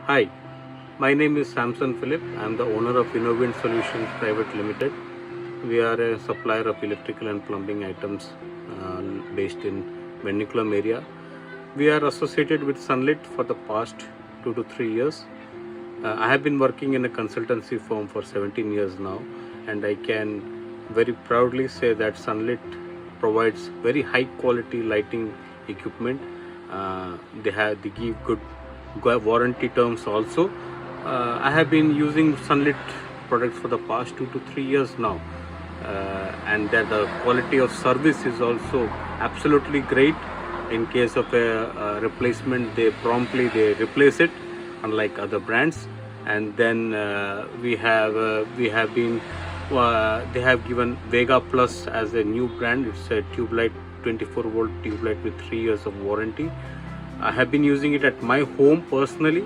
Hi, my name is Samson Philip. I am the owner of Inovient Solutions Private Limited. We are a supplier of electrical and plumbing items based in Vennikulam area. We are associated with Sunlit for the past 2 to 3 years. I have been working in a consultancy firm for 17 years now, and I can very proudly say that Sunlit provides very high quality lighting equipment. They give good warranty terms also. I have been using Sunlit products for the past 2 to 3 years now, and that the quality of service is also absolutely great. In case of a replacement, they promptly replace it, unlike other brands. And then they have given Vega Plus as a new brand. It's a tube light, 24 volt tube light with 3 years of warranty. I have been using it at my home personally,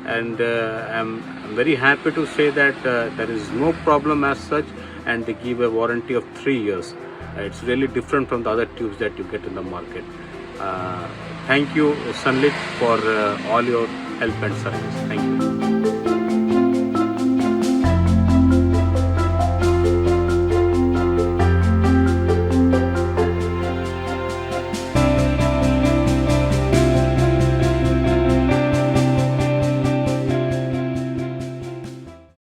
and I'm very happy to say that there is no problem as such, and they give a warranty of 3 years. It's really different from the other tubes that you get in the market. Thank you, Sunlit, for all your help and service. Thank you.